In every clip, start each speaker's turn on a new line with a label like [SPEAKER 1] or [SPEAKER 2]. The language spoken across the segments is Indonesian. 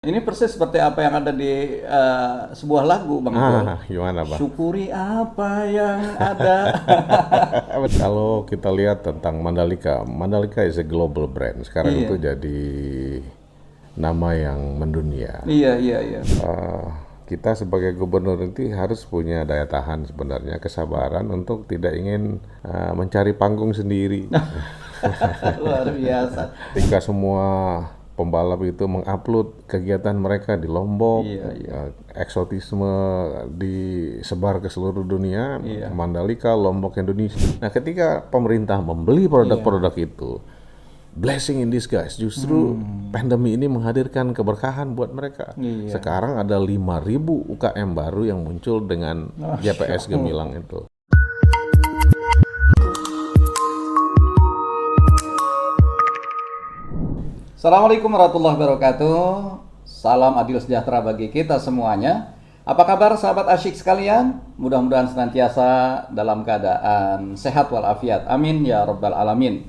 [SPEAKER 1] Ini persis seperti apa yang ada di sebuah lagu, Bang Zul.
[SPEAKER 2] Gimana, Bang?
[SPEAKER 1] Syukuri apa yang ada.
[SPEAKER 2] Kalau kita lihat tentang Mandalika, Mandalika is a global brand. Sekarang itu
[SPEAKER 1] Iya,
[SPEAKER 2] jadi nama yang mendunia.
[SPEAKER 1] iya, iya, iya.
[SPEAKER 2] Eh, kita sebagai gubernur itu harus punya daya tahan sebenarnya, kesabaran untuk tidak ingin mencari panggung sendiri.
[SPEAKER 1] Luar biasa.
[SPEAKER 2] Ketika semua pembalap itu mengupload kegiatan mereka di Lombok,
[SPEAKER 1] Iya, iya,
[SPEAKER 2] eksotisme disebar ke seluruh dunia,
[SPEAKER 1] iya,
[SPEAKER 2] Mandalika, Lombok, Indonesia. Nah, ketika pemerintah membeli
[SPEAKER 1] iya.
[SPEAKER 2] produk-produk itu, blessing in disguise, justru pandemi ini menghadirkan keberkahan buat mereka.
[SPEAKER 1] Iya.
[SPEAKER 2] Sekarang ada 5.000 UKM baru yang muncul dengan
[SPEAKER 1] Masya
[SPEAKER 2] GPS
[SPEAKER 1] Allah.
[SPEAKER 2] Gemilang itu.
[SPEAKER 1] Assalamualaikum warahmatullahi wabarakatuh. Salam adil sejahtera bagi kita semuanya. Apa kabar sahabat asyik sekalian? Mudah-mudahan senantiasa dalam keadaan sehat walafiat. Amin ya rabbal alamin.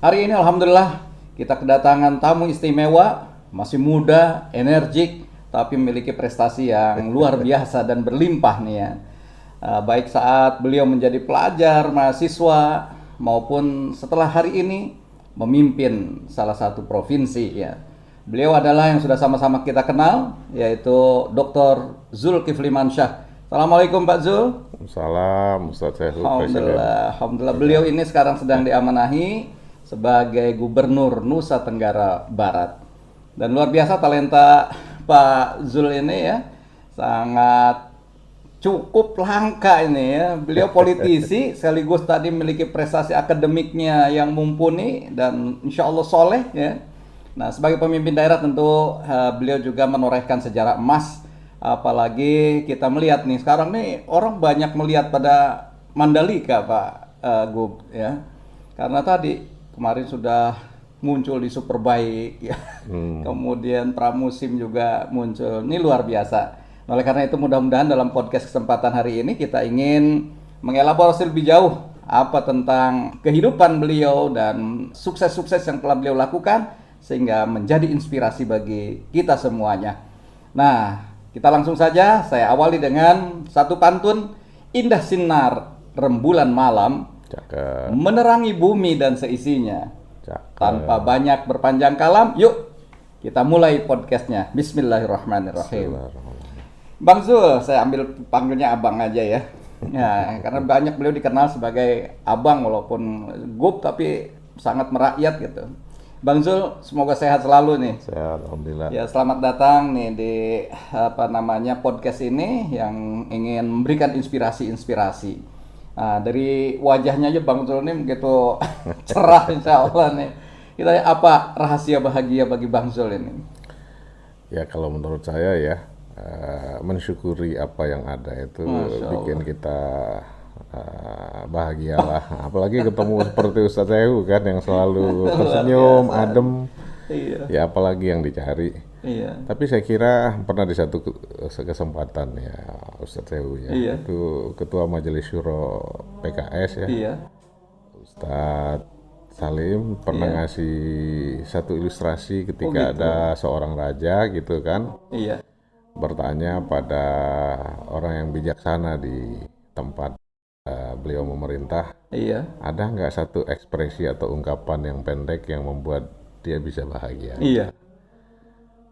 [SPEAKER 1] Hari ini alhamdulillah kita kedatangan tamu istimewa, masih muda, energik, tapi memiliki prestasi yang luar biasa dan berlimpah nih ya. Baik saat beliau menjadi pelajar, mahasiswa, maupun setelah hari ini memimpin salah satu provinsi ya. Beliau adalah yang sudah sama-sama kita kenal, yaitu Dr. Zulkifli Mansyah. Assalamualaikum Pak Zul.
[SPEAKER 2] Salam Ustaz Sehu, Presiden.
[SPEAKER 1] Alhamdulillah, alhamdulillah. Beliau ini sekarang sedang diamanahi sebagai Gubernur Nusa Tenggara Barat. Dan luar biasa talenta Pak Zul ini ya, sangat cukup langka ini ya. Beliau politisi sekaligus tadi memiliki prestasi akademiknya yang mumpuni dan insya Allah soleh ya. Nah, sebagai pemimpin daerah tentu beliau juga menorehkan sejarah emas. Apalagi kita melihat nih sekarang nih orang banyak melihat pada Mandalika Pak Gub ya. Karena tadi kemarin sudah muncul di Superbike ya. Kemudian pramusim juga muncul. Ini luar biasa. Oleh karena itu mudah-mudahan dalam podcast kesempatan hari ini kita ingin mengelaborasi lebih jauh apa tentang kehidupan beliau dan sukses-sukses yang telah beliau lakukan sehingga menjadi inspirasi bagi kita semuanya. Nah, kita langsung saja saya awali dengan satu pantun. Indah sinar rembulan malam
[SPEAKER 2] Cakep,
[SPEAKER 1] menerangi bumi dan seisinya. Tanpa
[SPEAKER 2] cakep.
[SPEAKER 1] banyak berpanjang kalam, yuk kita mulai podcastnya. Bismillahirrahmanirrahim.
[SPEAKER 2] Bismillahirrahmanirrahim.
[SPEAKER 1] Bang Zul, saya ambil panggilnya Abang aja ya. Ya, karena banyak beliau dikenal sebagai Abang walaupun Gub tapi sangat merakyat gitu. Bang Zul, semoga sehat selalu nih.
[SPEAKER 2] Sehat, Alhamdulillah.
[SPEAKER 1] Ya, selamat datang nih di apa namanya podcast ini yang ingin memberikan inspirasi-inspirasi. Nah, dari wajahnya aja Bang Zul nih begitu cerah insya Allah nih. Kita apa rahasia bahagia bagi Bang Zul ini?
[SPEAKER 2] Ya kalau menurut saya ya, mensyukuri apa yang ada itu
[SPEAKER 1] Masya
[SPEAKER 2] bikin
[SPEAKER 1] Allah.
[SPEAKER 2] kita bahagia lah. Apalagi ketemu seperti Ustaz Sehu kan yang selalu
[SPEAKER 1] Luar
[SPEAKER 2] tersenyum,
[SPEAKER 1] biasa.
[SPEAKER 2] adem.
[SPEAKER 1] Iya,
[SPEAKER 2] Ya apalagi yang dicari.
[SPEAKER 1] iya,
[SPEAKER 2] Tapi saya kira pernah di satu kesempatan ya Ustaz Sehu ya,
[SPEAKER 1] iya,
[SPEAKER 2] itu Ketua Majelis Syuro PKS ya,
[SPEAKER 1] iya,
[SPEAKER 2] Ustadz Salim pernah
[SPEAKER 1] iya.
[SPEAKER 2] ngasih satu ilustrasi
[SPEAKER 1] Oh
[SPEAKER 2] ketika
[SPEAKER 1] gitu.
[SPEAKER 2] ada seorang raja gitu kan
[SPEAKER 1] Iya,
[SPEAKER 2] bertanya pada orang yang bijaksana di tempat beliau memerintah,
[SPEAKER 1] iya,
[SPEAKER 2] ada nggak satu ekspresi atau ungkapan yang pendek yang membuat dia bisa bahagia?
[SPEAKER 1] iya.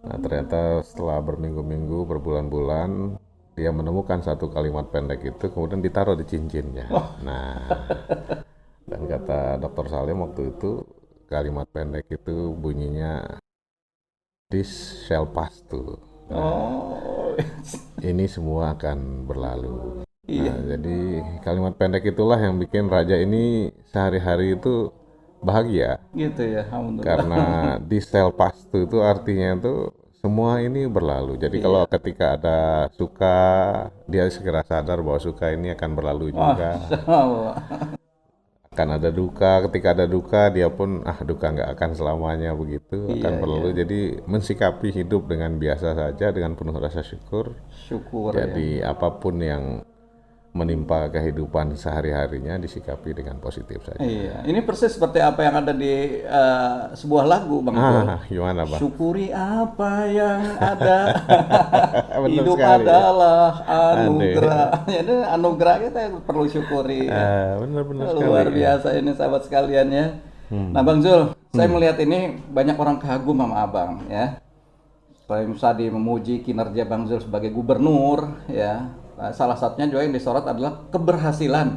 [SPEAKER 2] Nah ternyata setelah berminggu-minggu, berbulan-bulan, dia menemukan satu kalimat pendek itu kemudian ditaruh di cincinnya. Nah, dan kata Dr. Salim waktu itu kalimat pendek itu bunyinya this shall pass too. Nah,
[SPEAKER 1] Oh,
[SPEAKER 2] ini semua akan berlalu. Nah,
[SPEAKER 1] iya,
[SPEAKER 2] jadi kalimat pendek itulah yang bikin raja ini sehari-hari itu bahagia
[SPEAKER 1] gitu ya. Alhamdulillah.
[SPEAKER 2] karena this shall pass too itu artinya itu semua ini berlalu. Jadi kalau
[SPEAKER 1] Iya.
[SPEAKER 2] ketika ada suka, dia segera sadar bahwa suka ini akan berlalu juga.
[SPEAKER 1] Masya Allah.
[SPEAKER 2] Akan ada duka, ketika ada duka dia pun duka nggak akan selamanya begitu, akan
[SPEAKER 1] Iya, iya.
[SPEAKER 2] berlalu. Jadi mensikapi hidup dengan biasa saja, dengan penuh rasa syukur.
[SPEAKER 1] Syukur ya.
[SPEAKER 2] Jadi apapun yang menimpa kehidupan sehari-harinya disikapi dengan positif saja.
[SPEAKER 1] Iya, ini persis seperti apa yang ada di sebuah lagu, Bang Zul.
[SPEAKER 2] Gimana, Bang?
[SPEAKER 1] Syukuri apa yang ada.
[SPEAKER 2] Benar
[SPEAKER 1] Hidup
[SPEAKER 2] sekali.
[SPEAKER 1] adalah anugerah. Jadi anugerah kita yang perlu syukuri.
[SPEAKER 2] Benar-benar sekali.
[SPEAKER 1] Luar biasa ini sahabat sekalian ya. Nah, Bang Zul, saya melihat ini banyak orang kagum sama Abang ya. Selain tadi memuji kinerja Bang Zul sebagai gubernur ya. Salah satunya juga yang disorot adalah keberhasilan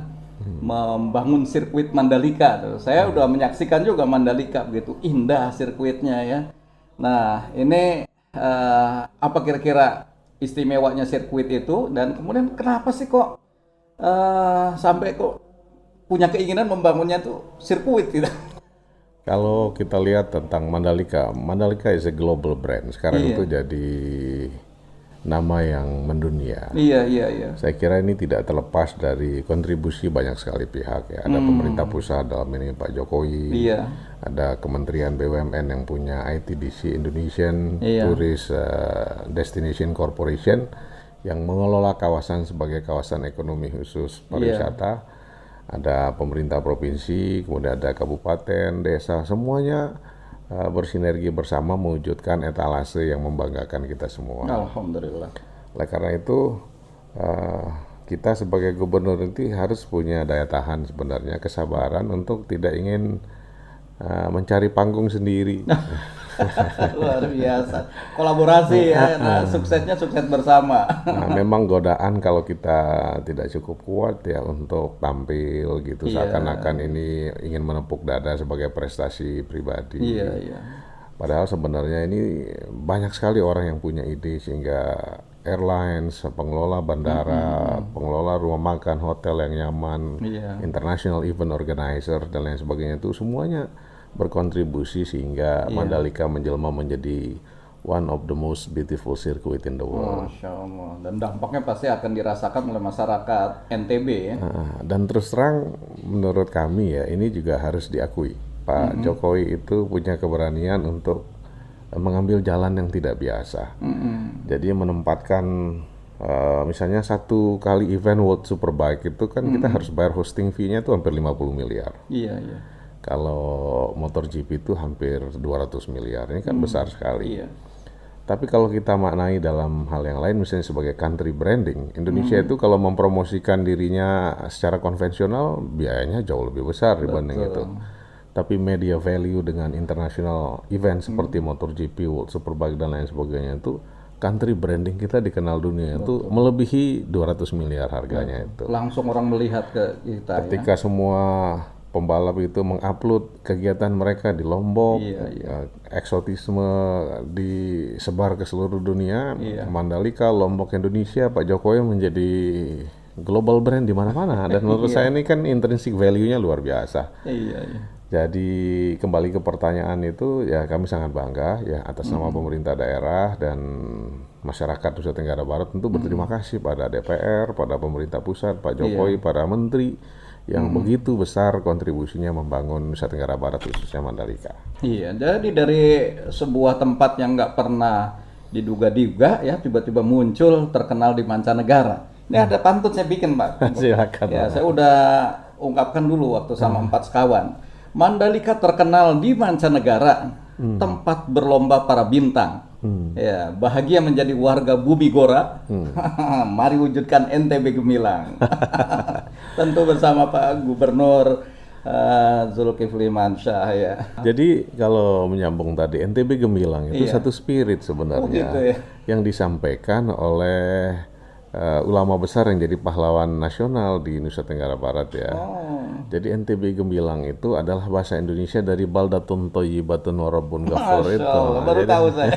[SPEAKER 1] membangun sirkuit Mandalika. Saya udah menyaksikan juga Mandalika, begitu indah sirkuitnya ya. Nah, ini apa kira-kira istimewanya sirkuit itu, dan kemudian kenapa sih kok sampai kok punya keinginan membangunnya tuh sirkuit gitu?
[SPEAKER 2] Kalau kita lihat tentang Mandalika, Mandalika is a global brand. Sekarang
[SPEAKER 1] Iya.
[SPEAKER 2] itu jadi nama yang mendunia.
[SPEAKER 1] Iya.
[SPEAKER 2] Saya kira ini tidak terlepas dari kontribusi banyak sekali pihak ya. Ada pemerintah pusat dalam ini Pak Jokowi,
[SPEAKER 1] Iya.
[SPEAKER 2] ada Kementerian BUMN yang punya ITDC Indonesian
[SPEAKER 1] Iya.
[SPEAKER 2] Tourist Destination Corporation yang mengelola kawasan sebagai kawasan ekonomi khusus pariwisata. Ada pemerintah provinsi, kemudian ada kabupaten, desa, semuanya bersinergi bersama mewujudkan etalase yang membanggakan kita semua.
[SPEAKER 1] Alhamdulillah.
[SPEAKER 2] Oleh karena itu, kita sebagai gubernur nanti harus punya daya tahan sebenarnya, kesabaran untuk tidak ingin mencari panggung sendiri.
[SPEAKER 1] Luar biasa. Kolaborasi ya, nah, suksesnya sukses bersama.
[SPEAKER 2] Nah, memang godaan kalau kita tidak cukup kuat ya untuk tampil gitu, seakan-akan ini ingin menepuk dada sebagai prestasi pribadi.
[SPEAKER 1] Iya.
[SPEAKER 2] Padahal sebenarnya ini banyak sekali orang yang punya ide, sehingga airlines, pengelola bandara, pengelola rumah makan, hotel yang nyaman, international event organizer dan lain sebagainya, itu semuanya berkontribusi sehingga Mandalika menjelma menjadi one of the most beautiful circuit in the world.
[SPEAKER 1] Masya Allah. Dan dampaknya pasti akan dirasakan oleh masyarakat NTB ya.
[SPEAKER 2] Dan terus terang menurut kami ya, ini juga harus diakui. Pak Jokowi itu punya keberanian untuk mengambil jalan yang tidak biasa. Jadi menempatkan misalnya satu kali event World Superbike itu kan kita harus bayar hosting fee-nya itu hampir 50 miliar.
[SPEAKER 1] Iya.
[SPEAKER 2] Kalau MotoGP itu hampir 200 miliar. Ini kan besar sekali.
[SPEAKER 1] Iya.
[SPEAKER 2] Tapi kalau kita maknai dalam hal yang lain, misalnya sebagai country branding, Indonesia itu kalau mempromosikan dirinya secara konvensional, biayanya jauh lebih besar dibanding itu. Tapi media value dengan international event seperti MotoGP, World Superbike dan lain sebagainya itu, country branding kita dikenal dunia itu melebihi 200 miliar harganya itu.
[SPEAKER 1] Langsung orang melihat ke kita
[SPEAKER 2] Ketika semua pembalap itu mengupload kegiatan mereka di Lombok, eksotisme disebar ke seluruh dunia, Mandalika, Lombok, Indonesia, Pak Jokowi menjadi global brand di mana-mana. Dan menurut saya ini kan intrinsic value-nya luar biasa.
[SPEAKER 1] Iya.
[SPEAKER 2] Jadi kembali ke pertanyaan itu, ya kami sangat bangga ya atas nama pemerintah daerah dan masyarakat Nusa Tenggara Barat, tentu berterima kasih pada DPR, pada pemerintah pusat, Pak Jokowi, para menteri yang begitu besar kontribusinya membangun Nusa Tenggara Barat, khususnya Mandalika.
[SPEAKER 1] Iya, jadi dari sebuah tempat yang nggak pernah diduga-duga ya, tiba-tiba muncul terkenal di mancanegara. Ini ada pantun saya bikin, Pak.
[SPEAKER 2] Silakan.
[SPEAKER 1] Ya, saya udah ungkapkan dulu waktu sama 4 sekawan. Mandalika terkenal di mancanegara, tempat berlomba para bintang. Ya, bahagia menjadi warga Bumi Gora. Mari wujudkan NTB Gemilang. Tentu bersama Pak Gubernur Zulkifli Mansyah ya.
[SPEAKER 2] Jadi kalau menyambung tadi, NTB Gemilang itu satu spirit sebenarnya
[SPEAKER 1] gitu ya.
[SPEAKER 2] yang disampaikan oleh ulama besar yang jadi pahlawan nasional di Nusa Tenggara Barat ya. Jadi NTB Gemilang itu adalah bahasa Indonesia dari baldatun thayyibatun wa rabbun ghafur itu.
[SPEAKER 1] Baru tahu saya.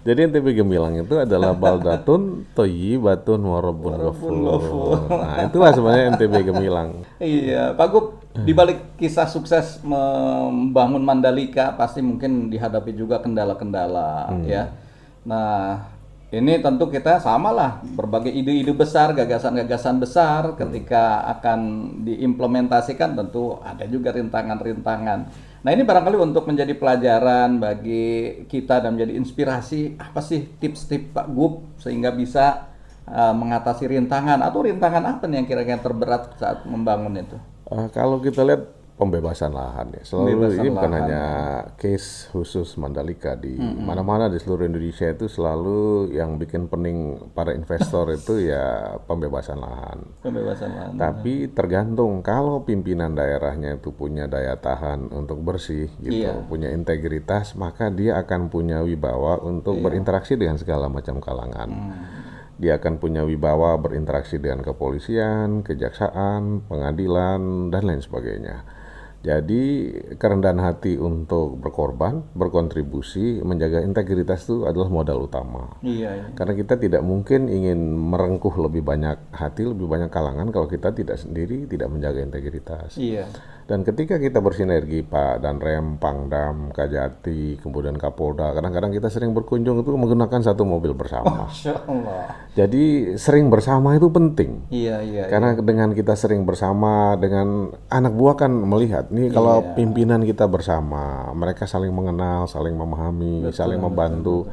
[SPEAKER 2] Jadi NTB Gemilang itu adalah baldatun thayyibatun wa rabbun ghafur. Nah, itulah sebenarnya NTB Gemilang.
[SPEAKER 1] Iya, Pak Gub, di balik kisah sukses membangun Mandalika pasti mungkin dihadapi juga kendala-kendala ya. Nah, ini tentu kita samalah berbagai ide-ide besar, gagasan-gagasan besar ketika akan diimplementasikan tentu ada juga rintangan-rintangan. Nah, ini barangkali untuk menjadi pelajaran bagi kita dan menjadi inspirasi, apa sih tips-tips Pak Gub sehingga bisa mengatasi rintangan, atau rintangan apa nih yang kira-kira terberat saat membangun itu?
[SPEAKER 2] Kalau kita lihat pembebasan lahan ya, selalu
[SPEAKER 1] Pembebasan
[SPEAKER 2] ini bukan
[SPEAKER 1] lahan.
[SPEAKER 2] hanya case khusus Mandalika, di mana-mana di seluruh Indonesia itu selalu yang bikin pening para investor itu ya pembebasan lahan.
[SPEAKER 1] Pembebasan lahan.
[SPEAKER 2] Tapi tergantung, kalau pimpinan daerahnya itu punya daya tahan untuk bersih gitu,
[SPEAKER 1] Iya.
[SPEAKER 2] punya integritas, maka dia akan punya wibawa untuk berinteraksi dengan segala macam kalangan. Dia akan punya wibawa berinteraksi dengan kepolisian, kejaksaan, pengadilan, dan lain sebagainya. Jadi kerendahan hati untuk berkorban, berkontribusi, menjaga integritas itu adalah modal utama.
[SPEAKER 1] Iya, iya.
[SPEAKER 2] Karena kita tidak mungkin ingin merengkuh lebih banyak hati, lebih banyak kalangan kalau kita tidak sendiri tidak menjaga integritas.
[SPEAKER 1] Iya.
[SPEAKER 2] Dan ketika kita bersinergi Pak Danrem, Pangdam, Kajati, kemudian Kapolda, kadang-kadang kita sering berkunjung itu menggunakan satu mobil bersama.
[SPEAKER 1] Masya Allah.
[SPEAKER 2] Jadi sering bersama itu penting.
[SPEAKER 1] Iya, iya.
[SPEAKER 2] Karena dengan kita sering bersama, dengan anak buah kan melihat nih kalau pimpinan kita bersama, mereka saling mengenal, saling memahami, saling membantu.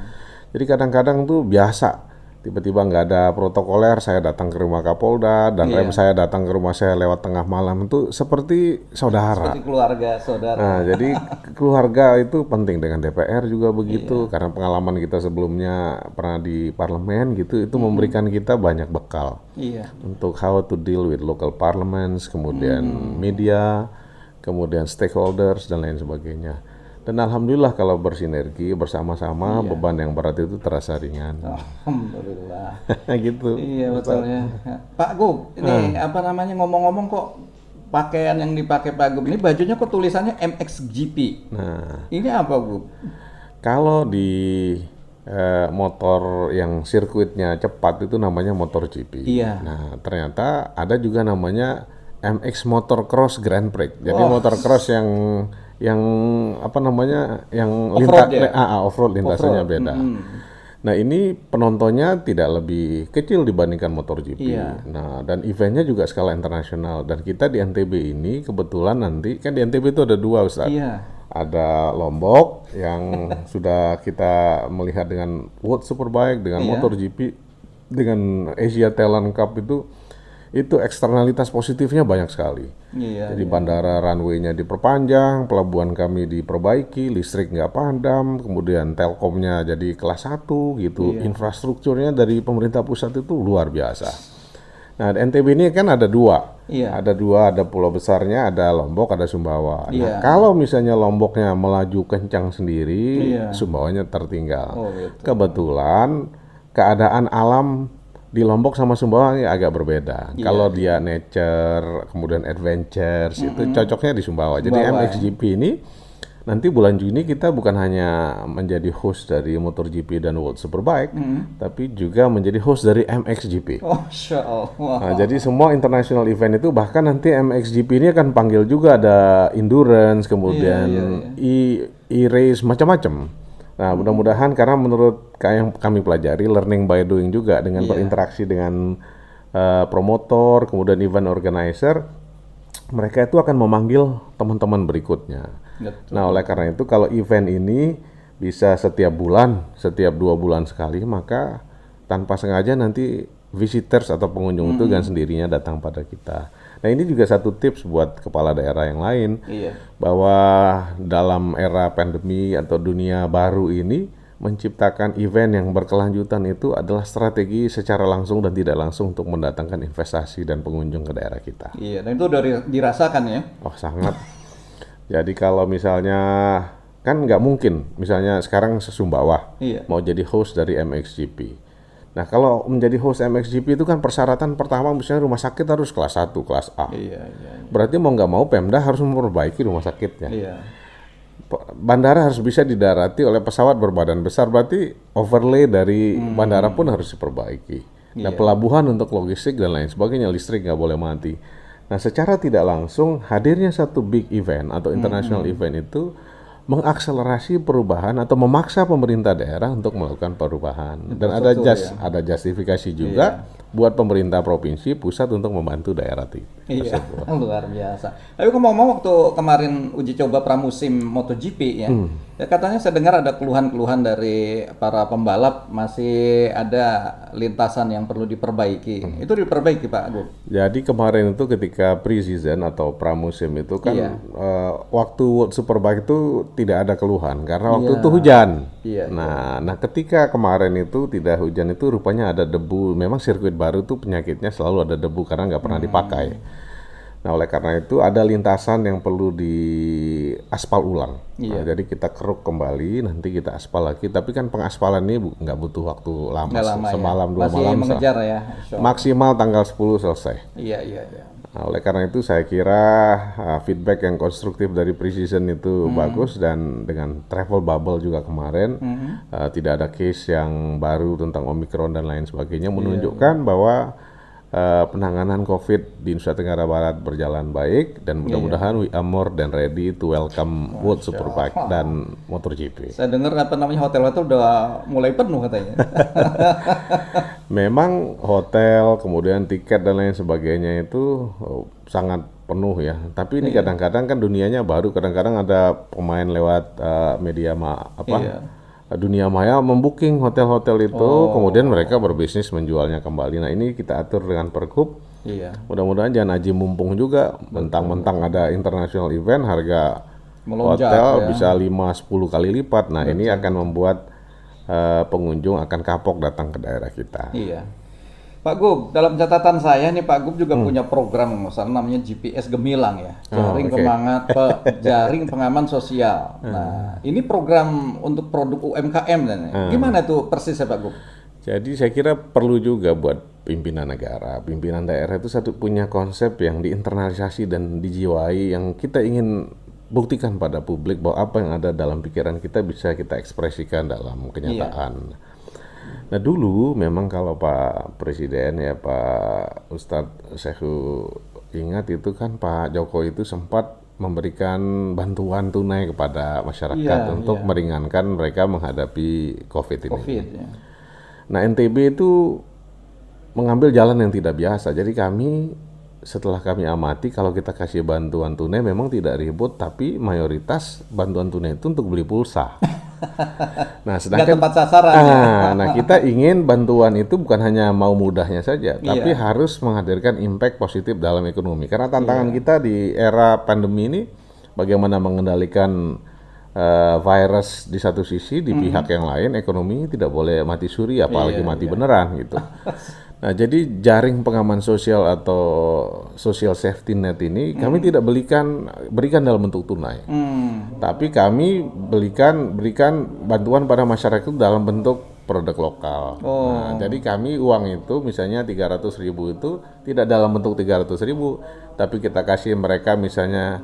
[SPEAKER 2] Jadi kadang-kadang tuh biasa, tiba-tiba nggak ada protokoler, saya datang ke rumah Kapolda, dan rem saya datang ke rumah saya lewat tengah malam, itu seperti saudara.
[SPEAKER 1] Seperti keluarga, saudara.
[SPEAKER 2] Nah, jadi keluarga itu penting, dengan DPR juga begitu, karena pengalaman kita sebelumnya pernah di parlemen gitu, itu memberikan kita banyak bekal
[SPEAKER 1] Iya.
[SPEAKER 2] untuk how to deal with local parliaments, kemudian media, kemudian stakeholders, dan lain sebagainya. Dan alhamdulillah kalau bersinergi bersama-sama, beban yang berat itu terasa ringan.
[SPEAKER 1] Alhamdulillah.
[SPEAKER 2] Gitu.
[SPEAKER 1] Iya, betul ya. Pak Gub, ini apa namanya, ngomong-ngomong kok pakaian yang dipakai Pak Gub ini, bajunya kok tulisannya MXGP.
[SPEAKER 2] Nah,
[SPEAKER 1] Ini apa, Gub?
[SPEAKER 2] kalau di motor yang sirkuitnya cepat itu namanya motor GP.
[SPEAKER 1] Iya.
[SPEAKER 2] Nah, ternyata ada juga namanya MX Motocross Grand Prix. Jadi
[SPEAKER 1] Oh.
[SPEAKER 2] motocross yang apa namanya, yang
[SPEAKER 1] Off-road ya?
[SPEAKER 2] off-road lintasannya
[SPEAKER 1] Off-road.
[SPEAKER 2] beda. Nah, ini penontonnya tidak lebih kecil dibandingkan MotoGP.
[SPEAKER 1] Iya.
[SPEAKER 2] Nah, dan eventnya juga skala internasional. Dan kita di NTB ini kebetulan nanti, kan di NTB itu ada dua, Ustaz.
[SPEAKER 1] Iya.
[SPEAKER 2] Ada Lombok yang sudah kita melihat dengan World Superbike, dengan MotoGP, dengan Asia Talent Cup itu eksternalitas positifnya banyak sekali.
[SPEAKER 1] Iya.
[SPEAKER 2] Jadi bandara runway-nya diperpanjang, pelabuhan kami diperbaiki, listrik nggak padam, kemudian telkomnya jadi kelas 1 gitu. Infrastrukturnya dari pemerintah pusat itu luar biasa. Nah, NTB ini kan ada dua.
[SPEAKER 1] Iya.
[SPEAKER 2] Ada pulau besarnya, ada Lombok, ada Sumbawa. Nah, kalau misalnya Lomboknya melaju kencang sendiri, Sumbawanya tertinggal.
[SPEAKER 1] Oh, gitu.
[SPEAKER 2] Kebetulan keadaan alam di Lombok sama Sumbawa ya agak berbeda. Kalau dia nature, kemudian adventures, itu cocoknya di Sumbawa. Jadi MXGP ini nanti bulan Juni kita bukan hanya menjadi host dari MotoGP dan World Superbike, tapi juga menjadi host dari MXGP.
[SPEAKER 1] Oh, Masya Allah.
[SPEAKER 2] Nah, jadi semua international event itu, bahkan nanti MXGP ini akan panggil juga ada endurance, kemudian e-race, macam-macam. Nah, mudah-mudahan, karena menurut yang kami pelajari, learning by doing juga dengan berinteraksi dengan promotor, kemudian event organizer, mereka itu akan memanggil teman-teman berikutnya.
[SPEAKER 1] Betul.
[SPEAKER 2] Nah, oleh karena itu kalau event ini bisa setiap bulan, setiap 2 bulan sekali, maka tanpa sengaja nanti visitors atau pengunjung itu dengan sendirinya datang pada kita. Nah, ini juga satu tips buat kepala daerah yang lain, bahwa dalam era pandemi atau dunia baru ini, menciptakan event yang berkelanjutan itu adalah strategi secara langsung dan tidak langsung untuk mendatangkan investasi dan pengunjung ke daerah kita.
[SPEAKER 1] Iya, dan itu udah dirasakan ya.
[SPEAKER 2] Oh, sangat. Jadi kalau misalnya, kan nggak mungkin, misalnya sekarang Sumbawa mau jadi host dari MXGP. Nah, kalau menjadi host MXGP itu kan persyaratan pertama, misalnya rumah sakit harus kelas 1, kelas A.
[SPEAKER 1] Iya.
[SPEAKER 2] Berarti mau nggak mau Pemda harus memperbaiki rumah sakitnya.
[SPEAKER 1] Iya.
[SPEAKER 2] Bandara harus bisa didarati oleh pesawat berbadan besar, berarti overlay dari bandara pun harus diperbaiki. Nah, pelabuhan untuk logistik dan lain sebagainya, listrik nggak boleh mati. Nah, secara tidak langsung hadirnya satu big event atau international event itu mengakselerasi perubahan atau memaksa pemerintah daerah untuk melakukan perubahan. Dan ada justifikasi juga buat pemerintah provinsi, pusat untuk membantu daerah
[SPEAKER 1] Iya,
[SPEAKER 2] tersebut.
[SPEAKER 1] luar biasa. Tapi ngomong-ngomong waktu kemarin uji coba pramusim MotoGP ya, ya katanya saya dengar ada keluhan-keluhan dari para pembalap masih ada lintasan yang perlu diperbaiki. Itu diperbaiki Pak Agung.
[SPEAKER 2] Jadi kemarin itu ketika pre-season atau pramusim itu kan
[SPEAKER 1] Iya.
[SPEAKER 2] waktu World Superbike itu tidak ada keluhan karena waktu itu hujan.
[SPEAKER 1] Iya,
[SPEAKER 2] Nah, ketika kemarin itu tidak hujan itu rupanya ada debu. Memang sirkuit baru tuh penyakitnya selalu ada debu karena nggak pernah dipakai. Nah, oleh karena itu ada lintasan yang perlu diaspal ulang. Nah, jadi kita keruk kembali, nanti kita aspal lagi. Tapi kan pengaspalan ini nggak butuh waktu lama,
[SPEAKER 1] Nggak lama
[SPEAKER 2] semalam
[SPEAKER 1] ya.
[SPEAKER 2] dua
[SPEAKER 1] Masih
[SPEAKER 2] malam.
[SPEAKER 1] mengejar ya.
[SPEAKER 2] Maksimal tanggal 10 selesai.
[SPEAKER 1] Iya, iya, iya.
[SPEAKER 2] Nah, oleh karena itu saya kira feedback yang konstruktif dari pre-season itu bagus, dan dengan travel bubble juga kemarin tidak ada case yang baru tentang Omicron dan lain sebagainya, menunjukkan bahwa penanganan COVID di Nusa Tenggara Barat berjalan baik, dan mudah-mudahan we are more than ready to welcome World Superbike dan MotoGP.
[SPEAKER 1] Saya dengar hotel-hotel udah mulai penuh katanya.
[SPEAKER 2] Memang hotel, kemudian tiket dan lain sebagainya itu sangat penuh ya. Tapi ini kadang-kadang kan dunianya baru, kadang-kadang ada pemain lewat dunia maya membooking hotel-hotel itu, kemudian mereka berbisnis menjualnya kembali. Nah, ini kita atur dengan pergub.
[SPEAKER 1] Iya.
[SPEAKER 2] Mudah-mudahan jangan aji mumpung juga, mentang-mentang ada international event harga
[SPEAKER 1] Melonjak,
[SPEAKER 2] hotel
[SPEAKER 1] ya.
[SPEAKER 2] bisa 5-10 kali lipat. Nah, ini akan membuat pengunjung akan kapok datang ke daerah kita.
[SPEAKER 1] Iya. Pak Gub, dalam catatan saya nih Pak Gub juga punya program misalnya namanya GPS Gemilang ya, jaring pengaman sosial. Nah, ini program untuk produk UMKM dan gimana itu persisnya Pak Gub?
[SPEAKER 2] Jadi saya kira perlu juga buat pimpinan negara, pimpinan daerah itu punya konsep yang diinternalisasi dan dijiwai, yang kita ingin buktikan pada publik bahwa apa yang ada dalam pikiran kita bisa kita ekspresikan dalam kenyataan. Nah, dulu memang kalau Pak Presiden ya, Pak Ustadz Syekhu ingat itu kan Pak Jokowi itu sempat memberikan bantuan tunai kepada masyarakat untuk meringankan mereka menghadapi COVID ini.
[SPEAKER 1] Ya.
[SPEAKER 2] Nah, NTB itu mengambil jalan yang tidak biasa. Jadi setelah kami amati, kalau kita kasih bantuan tunai memang tidak ribut, tapi mayoritas bantuan tunai itu untuk beli pulsa. Nah, sedangkan
[SPEAKER 1] tepat sasaran.
[SPEAKER 2] Nah, kita ingin bantuan itu bukan hanya mau mudahnya saja, tapi harus menghadirkan impact positif dalam ekonomi. Karena tantangan kita di era pandemi ini, bagaimana mengendalikan virus di satu sisi, di pihak yang lain ekonomi tidak boleh mati suri, apalagi mati beneran gitu. Nah, jadi jaring pengaman sosial atau social safety net ini kami tidak berikan dalam bentuk tunai. Tapi kami berikan bantuan pada masyarakat dalam bentuk produk lokal. Nah, jadi kami uang itu misalnya 300.000 itu tidak dalam bentuk 300.000, tapi kita kasih mereka misalnya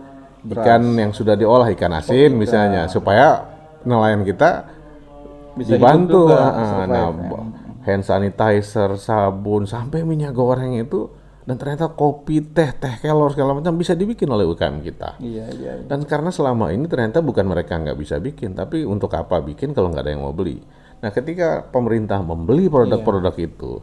[SPEAKER 2] ikan yang sudah diolah, ikan asin misalnya, supaya nelayan kita
[SPEAKER 1] Bisa
[SPEAKER 2] dibantu.
[SPEAKER 1] Nah,
[SPEAKER 2] hand sanitizer, sabun, sampai minyak goreng itu, dan ternyata kopi, teh kelor segala macam bisa dibikin oleh UKM kita.
[SPEAKER 1] Iya.
[SPEAKER 2] Dan karena selama ini ternyata bukan mereka nggak bisa bikin, tapi untuk apa bikin kalau nggak ada yang mau beli. Nah, ketika pemerintah membeli produk-produk itu,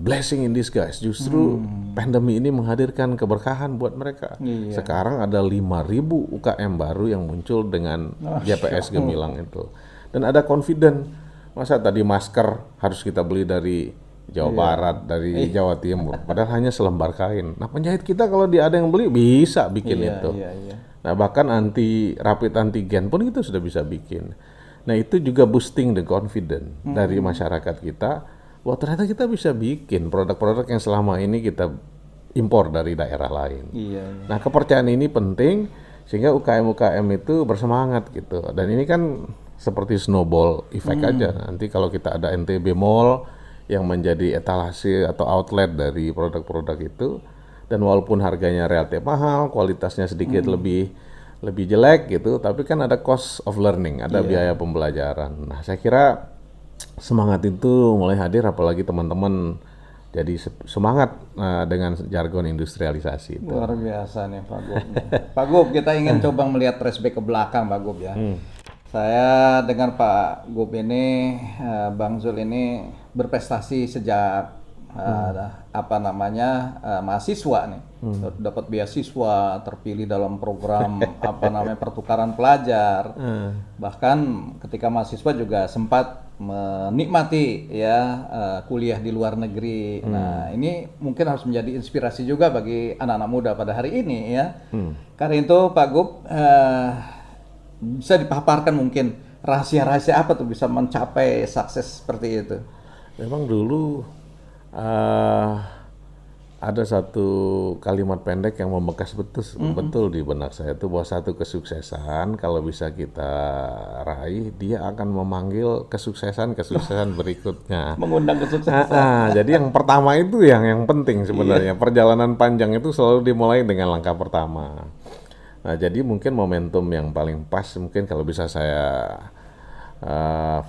[SPEAKER 2] blessing in disguise, justru pandemi ini menghadirkan keberkahan buat mereka. Sekarang ada 5.000 UKM baru yang muncul dengan GPS Gemilang itu. Dan ada confident. Masa tadi masker harus kita beli dari Jawa Barat, dari Jawa Timur, padahal hanya selembar kain. Nah, penjahit kita kalau ada yang beli bisa bikin itu. Nah, bahkan rapid antigen pun itu sudah bisa bikin. Nah, itu juga boosting the confidence dari masyarakat kita, bahwa ternyata kita bisa bikin produk-produk yang selama ini kita impor dari daerah lain. Nah, kepercayaan ini penting sehingga UKM-UKM itu bersemangat gitu. Dan ini kan seperti snowball effect aja. Nanti kalau kita ada NTB Mall yang menjadi etalase atau outlet dari produk-produk itu, dan walaupun harganya relatif mahal, kualitasnya sedikit lebih jelek gitu, tapi kan ada cost of learning, ada biaya pembelajaran. Nah, saya kira semangat itu mulai hadir, apalagi teman-teman jadi semangat dengan jargon industrialisasi itu.
[SPEAKER 1] Luar biasa nih Pak Gub. Pak Gub, kita ingin coba melihat flashback ke belakang Pak Gub ya. Saya dengar Pak Gub ini, Bang Zul ini berprestasi sejak apa namanya mahasiswa nih, dapat beasiswa, terpilih dalam program apa namanya pertukaran pelajar. Bahkan ketika mahasiswa juga sempat menikmati ya kuliah di luar negeri. Nah, ini mungkin harus menjadi inspirasi juga bagi anak-anak muda pada hari ini ya. Karena itu Pak Gub, bisa dipaparkan mungkin rahasia-rahasia apa tuh bisa mencapai sukses seperti itu?
[SPEAKER 2] Memang dulu ada satu kalimat pendek yang membekas betul di benak saya itu, bahwa satu kesuksesan kalau bisa kita raih, dia akan memanggil kesuksesan berikutnya.
[SPEAKER 1] Mengundang kesuksesan.
[SPEAKER 2] Jadi yang pertama itu yang penting sebenarnya. Perjalanan panjang itu selalu dimulai dengan langkah pertama. Nah, jadi mungkin momentum yang paling pas mungkin kalau bisa saya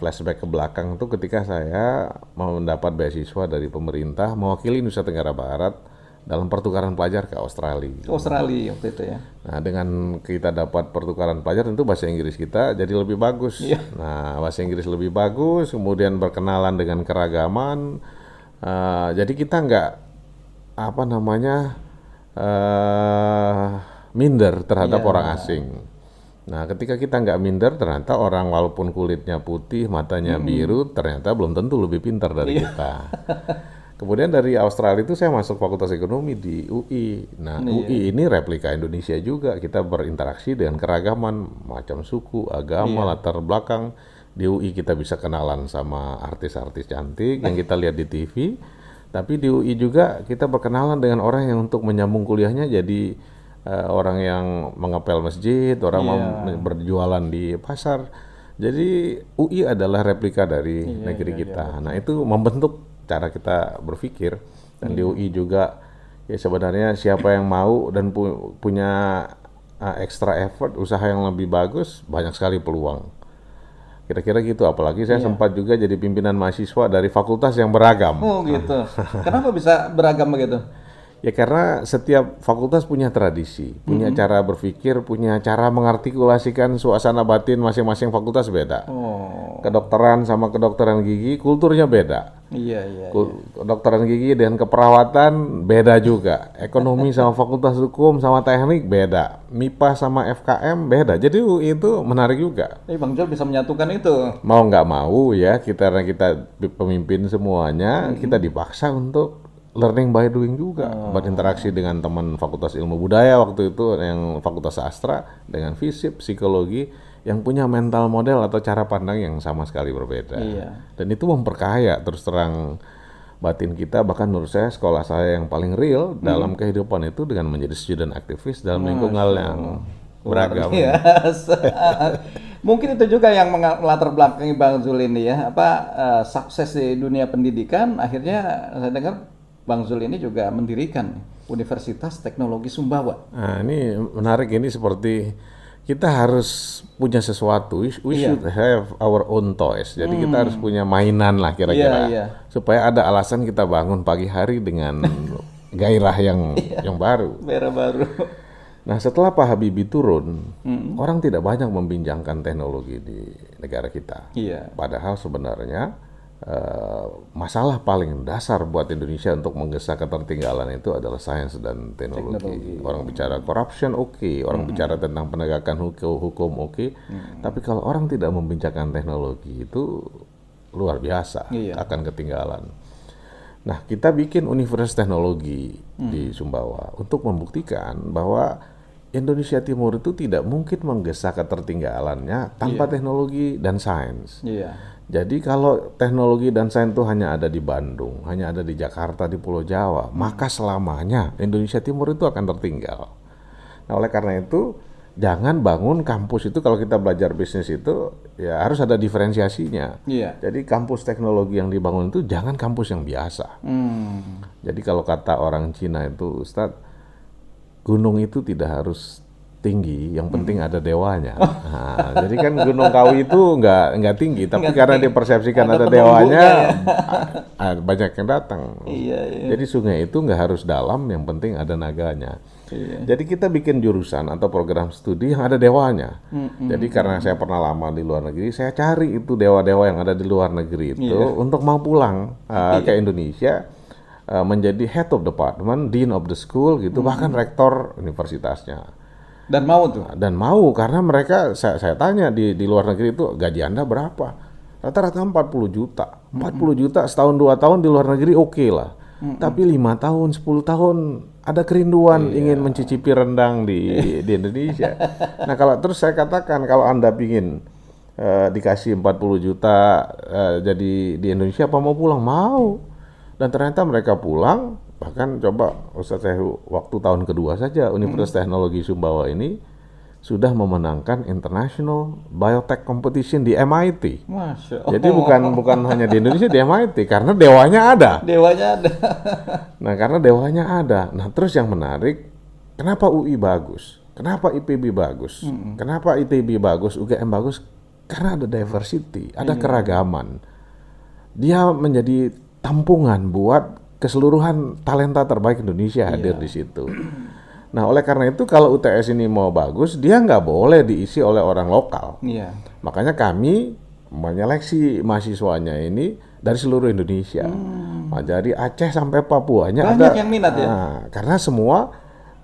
[SPEAKER 2] flashback ke belakang itu ketika saya mendapat beasiswa dari pemerintah mewakili Nusa Tenggara Barat dalam pertukaran pelajar ke Australia.
[SPEAKER 1] Australia waktu itu ya.
[SPEAKER 2] Nah, dengan kita dapat pertukaran pelajar tentu bahasa Inggris kita jadi lebih bagus. Nah, bahasa Inggris lebih bagus, kemudian berkenalan dengan keragaman. Jadi kita nggak minder terhadap orang asing. Nah, ketika kita nggak minder, ternyata orang walaupun kulitnya putih, matanya biru, ternyata belum tentu lebih pintar dari kita. Kemudian dari Australia itu saya masuk Fakultas Ekonomi di UI. Nah, UI ini replika Indonesia juga. Kita berinteraksi dengan keragaman macam suku, agama, latar belakang. Di UI kita bisa kenalan sama artis-artis cantik yang kita lihat di TV. Tapi di UI juga kita berkenalan dengan orang yang untuk menyambung kuliahnya jadi orang yang mengepel masjid, orang berjualan di pasar. Jadi UI adalah replika dari negeri kita. Nah, itu membentuk cara kita berpikir. Dan di UI juga ya sebenarnya siapa yang mau dan punya extra effort, usaha yang lebih bagus, banyak sekali peluang. Kira-kira gitu, apalagi saya sempat juga jadi pimpinan mahasiswa dari fakultas yang beragam.
[SPEAKER 1] Oh gitu. Kenapa bisa beragam begitu?
[SPEAKER 2] Ya karena setiap fakultas punya tradisi, punya cara berpikir, punya cara mengartikulasikan suasana batin masing-masing fakultas beda. Kedokteran sama kedokteran gigi kulturnya beda. Kedokteran gigi dan keperawatan beda juga. Ekonomi sama fakultas hukum sama teknik beda. MIPA sama FKM beda. Jadi itu menarik juga.
[SPEAKER 1] Bang Jul bisa menyatukan itu.
[SPEAKER 2] Mau nggak mau ya, karena kita pemimpin semuanya, kita dipaksa untuk learning by doing juga, berinteraksi dengan teman Fakultas Ilmu Budaya waktu itu, yang Fakultas Sastra, dengan FISIP, psikologi, yang punya mental model atau cara pandang yang sama sekali berbeda. Dan itu memperkaya terus terang batin kita. Bahkan menurut saya sekolah saya yang paling real dalam kehidupan itu dengan menjadi student aktivis dalam lingkungan yang beragam.
[SPEAKER 1] Mungkin itu juga yang melatar belakangi Bang Zul ini ya, sukses di dunia pendidikan. Akhirnya saya dengar Bang Zul ini juga mendirikan Universitas Teknologi Sumbawa.
[SPEAKER 2] Nah, ini menarik, ini seperti kita harus punya sesuatu. We should have our own toys. Jadi kita harus punya mainan lah kira-kira. Supaya ada alasan kita bangun pagi hari dengan gairah yang baru.
[SPEAKER 1] Gairah baru.
[SPEAKER 2] Nah, setelah Pak Habibie turun, orang tidak banyak membincangkan teknologi di negara kita. Padahal sebenarnya masalah paling dasar buat Indonesia untuk menggesa ketertinggalan itu adalah sains dan teknologi. Orang bicara corruption orang bicara tentang penegakan hukum tapi kalau orang tidak membincangkan teknologi itu luar biasa, akan ketinggalan. Nah, kita bikin Universitas Teknologi di Sumbawa untuk membuktikan bahwa Indonesia Timur itu tidak mungkin menggesa ketertinggalannya tanpa teknologi dan sains. Jadi kalau teknologi dan sains itu hanya ada di Bandung, hanya ada di Jakarta, di Pulau Jawa, maka selamanya Indonesia Timur itu akan tertinggal. Nah, oleh karena itu, jangan bangun kampus itu, kalau kita belajar bisnis itu, ya harus ada diferensiasinya. Jadi kampus teknologi yang dibangun itu jangan kampus yang biasa. Jadi kalau kata orang Cina itu, Ustadz, gunung itu tidak harus tinggi, yang penting ada dewanya. Nah, jadi kan Gunung Kawi itu nggak tinggi, tapi karena dipersepsikan ada dewanya, banyak yang datang. Jadi sungai itu nggak harus dalam, yang penting ada naganya. Jadi kita bikin jurusan atau program studi yang ada dewanya. Jadi karena saya pernah lama di luar negeri, saya cari itu dewa-dewa yang ada di luar negeri itu untuk mau pulang ke Indonesia. menjadi head of department, dean of the school gitu, bahkan rektor universitasnya.
[SPEAKER 1] Dan mau tuh.
[SPEAKER 2] Dan mau karena mereka saya tanya di luar negeri itu gaji Anda berapa? Rata-rata 40 juta. 40 juta setahun 2 tahun di luar negeri oke lah. Tapi 5 tahun, 10 tahun ada kerinduan ingin mencicipi rendang di Indonesia. Nah, kalau terus saya katakan kalau Anda ingin dikasih 40 juta jadi di Indonesia apa mau pulang? Mau. Dan ternyata mereka pulang, bahkan coba Ustaz Sehu waktu tahun kedua saja Universitas Teknologi Sumbawa ini sudah memenangkan International Biotech Competition di MIT.
[SPEAKER 1] Masya Allah.
[SPEAKER 2] Jadi bukan hanya di Indonesia, di MIT karena dewanya ada.
[SPEAKER 1] Dewanya ada.
[SPEAKER 2] Nah, karena dewanya ada. Nah, terus yang menarik, kenapa UI bagus? Kenapa IPB bagus? Kenapa ITB bagus, UGM bagus? Karena ada diversity, ada keragaman. Dia menjadi tampungan buat keseluruhan talenta terbaik Indonesia hadir di situ. Nah, oleh karena itu kalau UTS ini mau bagus, dia nggak boleh diisi oleh orang lokal.
[SPEAKER 1] Iya.
[SPEAKER 2] Makanya kami menyeleksi mahasiswanya ini dari seluruh Indonesia. Nah, dari Aceh sampai Papuanya
[SPEAKER 1] Banyak
[SPEAKER 2] ada.
[SPEAKER 1] yang minat ya?
[SPEAKER 2] Nah, karena semua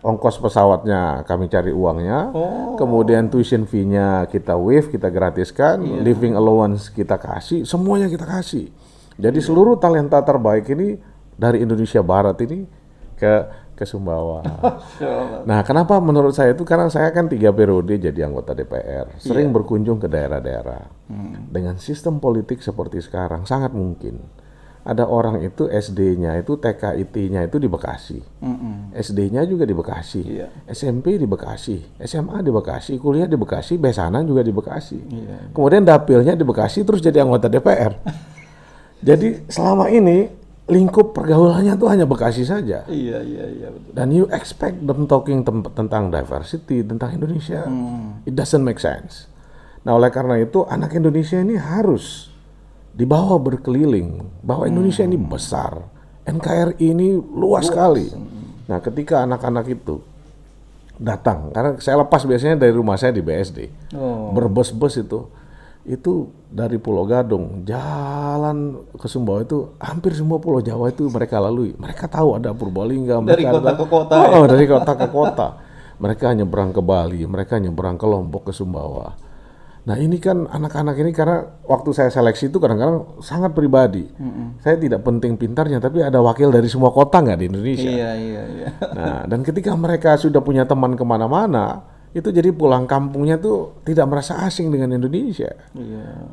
[SPEAKER 2] ongkos pesawatnya kami cari uangnya, kemudian tuition fee-nya kita waive, kita gratiskan, living allowance kita kasih, semuanya kita kasih. Jadi seluruh talenta terbaik ini dari Indonesia Barat ini ke Sumbawa. Nah, kenapa menurut saya itu? Karena saya kan 3 periode jadi anggota DPR, sering berkunjung ke daerah-daerah. Dengan sistem politik seperti sekarang, sangat mungkin ada orang itu SD-nya itu TKIT-nya itu di Bekasi, SD-nya juga di Bekasi, SMP di Bekasi, SMA di Bekasi, kuliah di Bekasi, besanan juga di Bekasi. Kemudian dapilnya di Bekasi terus jadi anggota DPR. Jadi selama ini lingkup pergaulannya tuh hanya Bekasi saja.
[SPEAKER 1] Iya, betul.
[SPEAKER 2] Dan you expect them talking tentang diversity, tentang Indonesia. It doesn't make sense. Nah, oleh karena itu anak Indonesia ini harus dibawa berkeliling bahwa Indonesia ini besar. NKRI ini luas sekali. Nah, ketika anak-anak itu datang, karena saya lepas biasanya dari rumah saya di BSD. Berbus-bus itu dari Pulau Gadung jalan ke Sumbawa itu hampir semua Pulau Jawa itu mereka lalui. Mereka tahu ada Purbalingga,
[SPEAKER 1] Dari kota ke kota.
[SPEAKER 2] Dari kota ke kota. Mereka nyebrang ke Bali, mereka nyebrang ke Lombok, ke Sumbawa. Nah, ini kan anak-anak ini karena waktu saya seleksi itu kadang-kadang sangat pribadi. Saya tidak penting pintarnya, tapi ada wakil dari semua kota nggak di Indonesia.
[SPEAKER 1] Iya.
[SPEAKER 2] Nah, dan ketika mereka sudah punya teman kemana-mana, itu jadi pulang kampungnya tuh tidak merasa asing dengan Indonesia.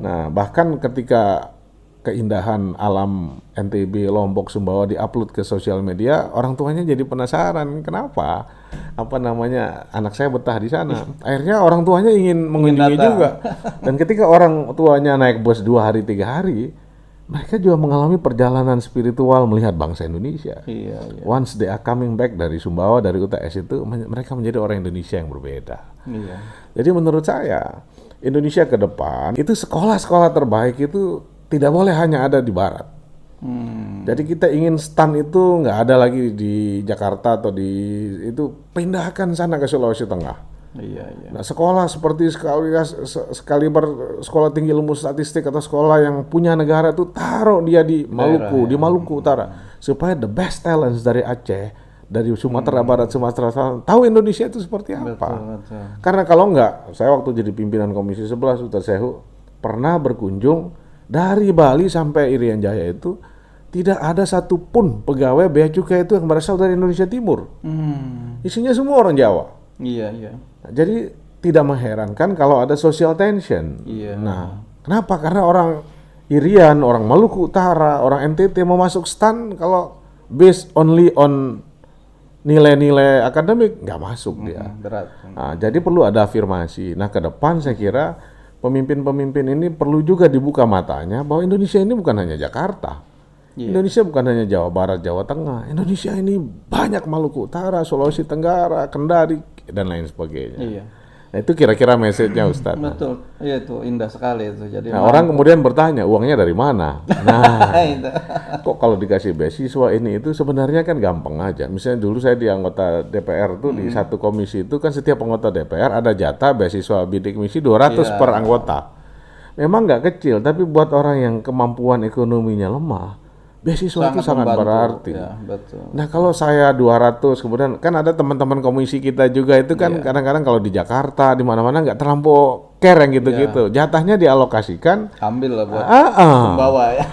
[SPEAKER 2] Nah, bahkan ketika keindahan alam NTB, Lombok, Sumbawa diupload ke sosial media, orang tuanya jadi penasaran kenapa anak saya betah di sana. Akhirnya orang tuanya ingin mengunjungi juga. Dan ketika orang tuanya naik bus 2 hari 3 hari, mereka juga mengalami perjalanan spiritual melihat bangsa Indonesia. Once they are coming back dari Sumbawa, dari UTS itu, mereka menjadi orang Indonesia yang berbeda. Jadi menurut saya, Indonesia ke depan, itu sekolah-sekolah terbaik itu tidak boleh hanya ada di Barat. Jadi kita ingin stand itu nggak ada lagi di Jakarta atau itu pindahkan sana ke Sulawesi Tengah. Nah, sekolah seperti sekaliber sekolah tinggi ilmu statistik atau sekolah yang punya negara itu taruh dia di Maluku, di Maluku Utara, supaya the best talents dari Aceh, dari Sumatera Barat, Sumatera Selatan tahu Indonesia itu seperti apa.
[SPEAKER 1] Betul.
[SPEAKER 2] Karena kalau enggak, saya waktu jadi pimpinan Komisi 11 Ustaz Sehu pernah berkunjung dari Bali sampai Irian Jaya itu tidak ada satupun pegawai bea cukai itu yang berasal dari Indonesia Timur. Isinya semua orang Jawa.
[SPEAKER 1] Iya.
[SPEAKER 2] Nah, jadi tidak mengherankan kalau ada social tension. Nah, kenapa? Karena orang Irian, orang Maluku Utara, orang NTT mau masuk stand kalau based only on nilai-nilai akademik nggak masuk dia.
[SPEAKER 1] Berat.
[SPEAKER 2] Nah, jadi perlu ada afirmasi. Nah, ke depan saya kira pemimpin-pemimpin ini perlu juga dibuka matanya bahwa Indonesia ini bukan hanya Jakarta. Indonesia bukan hanya Jawa Barat, Jawa Tengah. Indonesia ini banyak Maluku Utara, Sulawesi Tenggara, Kendari, dan lain sebagainya. Nah, itu kira-kira message-nya Ustadz.
[SPEAKER 1] Betul, iya itu indah sekali itu. Jadi
[SPEAKER 2] orang kemudian bertanya, uangnya dari mana? Nah, kok kalau dikasih beasiswa ini itu sebenarnya kan gampang aja. Misalnya dulu saya di anggota DPR tuh di satu komisi itu kan setiap anggota DPR ada jatah beasiswa bidik misi 200 per anggota. Memang nggak kecil, tapi buat orang yang kemampuan ekonominya lemah, beasiswa itu sangat
[SPEAKER 1] membantu.
[SPEAKER 2] berarti.
[SPEAKER 1] Ya, betul.
[SPEAKER 2] Nah kalau saya 200, kemudian kan ada teman-teman komisi kita juga itu kan kadang-kadang kalau di Jakarta di mana-mana nggak terlampau care yang gitu-gitu. Jatahnya dialokasikan.
[SPEAKER 1] Ambil lah buat
[SPEAKER 2] Ah.
[SPEAKER 1] pembawa ya.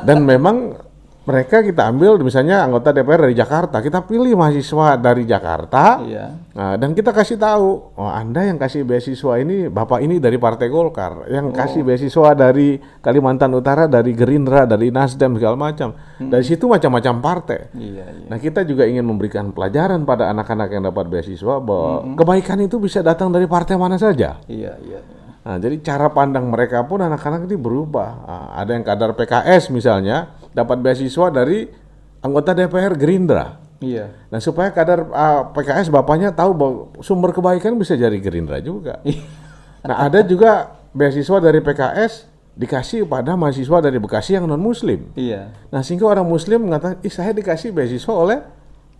[SPEAKER 2] Dan memang mereka kita ambil misalnya anggota DPR dari Jakarta, kita pilih mahasiswa dari Jakarta.
[SPEAKER 1] Iya.
[SPEAKER 2] Nah, dan kita kasih tahu, oh, Anda yang kasih beasiswa ini, Bapak ini dari Partai Golkar, yang kasih beasiswa dari Kalimantan Utara, dari Gerindra, dari Nasdem segala macam. Dari situ macam-macam partai.
[SPEAKER 1] Iya, iya.
[SPEAKER 2] Nah, kita juga ingin memberikan pelajaran pada anak-anak yang dapat beasiswa bahwa kebaikan itu bisa datang dari partai mana saja.
[SPEAKER 1] Iya, iya.
[SPEAKER 2] Nah, jadi cara pandang mereka pun anak-anak ini berubah. Nah, ada yang kadar PKS misalnya dapat beasiswa dari anggota DPR Gerindra.
[SPEAKER 1] Iya.
[SPEAKER 2] Nah, supaya kadar PKS bapaknya tahu bahwa sumber kebaikan bisa dari Gerindra juga. Nah, ada juga beasiswa dari PKS dikasih pada mahasiswa dari Bekasi yang non-Muslim.
[SPEAKER 1] Iya.
[SPEAKER 2] Nah, sehingga orang Muslim mengatakan, saya dikasih beasiswa oleh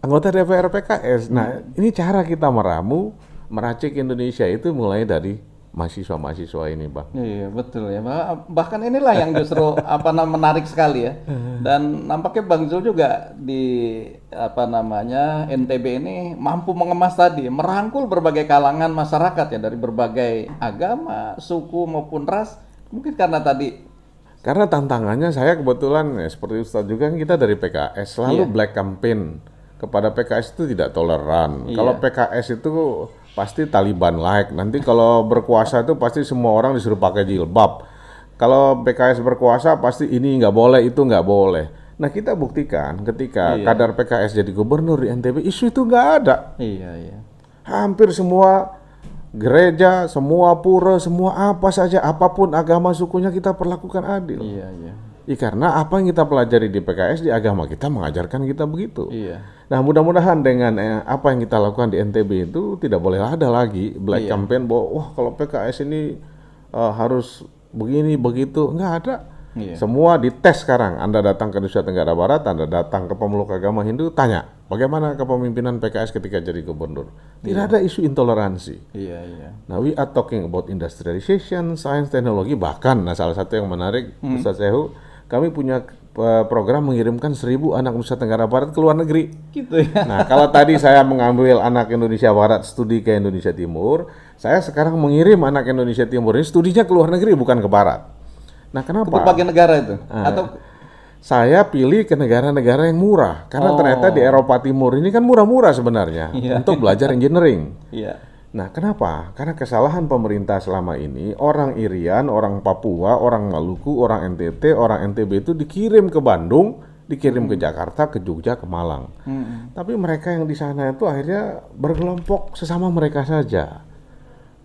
[SPEAKER 2] anggota DPR PKS. Nah, ini cara kita meracik Indonesia itu mulai dari mahasiswa-mahasiswa ini, Bang.
[SPEAKER 1] Iya, betul ya. Bahkan inilah yang justru menarik sekali ya. Dan nampaknya Bang Zul juga di NTB ini mampu mengemas tadi, merangkul berbagai kalangan masyarakat ya dari berbagai agama, suku maupun ras. Mungkin karena tantangannya saya kebetulan ya, seperti Ustadz juga kan kita dari PKS selalu black campaign kepada PKS itu tidak toleran. Kalau PKS itu pasti Taliban like. Nanti kalau berkuasa itu pasti semua orang disuruh pakai jilbab. Kalau PKS berkuasa pasti ini nggak boleh, itu nggak boleh. Nah kita buktikan ketika kadar PKS jadi gubernur di NTB, isu itu nggak ada. Iya, iya.
[SPEAKER 2] Hampir semua gereja, semua pura, semua apa saja, apapun agama sukunya kita perlakukan adil.
[SPEAKER 1] Iya, iya.
[SPEAKER 2] Ya, karena apa yang kita pelajari di PKS, di agama kita mengajarkan kita begitu.
[SPEAKER 1] Iya.
[SPEAKER 2] Nah mudah-mudahan dengan apa yang kita lakukan di NTB itu tidak boleh ada lagi black campaign bahwa wah kalau PKS ini harus begini begitu, nggak ada.
[SPEAKER 1] Iya.
[SPEAKER 2] Semua dites sekarang. Anda datang ke Nusa Tenggara Barat, Anda datang ke pemeluk agama Hindu, tanya bagaimana kepemimpinan PKS ketika jadi gubernur. Tidak ada isu intoleransi.
[SPEAKER 1] Iya, iya.
[SPEAKER 2] Nah, we are talking about industrialization, science, teknologi, bahkan salah satu yang menarik, Ustaz Sehu, kami punya program mengirimkan 1.000 anak Nusa Tenggara Barat ke luar negeri.
[SPEAKER 1] Gitu ya.
[SPEAKER 2] Nah, kalau tadi saya mengambil anak Indonesia Barat studi ke Indonesia Timur, saya sekarang mengirim anak Indonesia Timur ini studinya ke luar negeri, bukan ke Barat. Nah, kenapa?
[SPEAKER 1] Ke berbagai negara itu? Atau
[SPEAKER 2] saya pilih ke negara-negara yang murah, karena ternyata di Eropa Timur ini kan murah-murah sebenarnya untuk belajar engineering.
[SPEAKER 1] Iya.
[SPEAKER 2] Nah, kenapa? Karena kesalahan pemerintah selama ini, orang Irian, orang Papua, orang Maluku, orang NTT, orang NTB itu dikirim ke Bandung, dikirim ke Jakarta, ke Jogja, ke Malang. Tapi mereka yang di sana itu akhirnya berkelompok sesama mereka saja.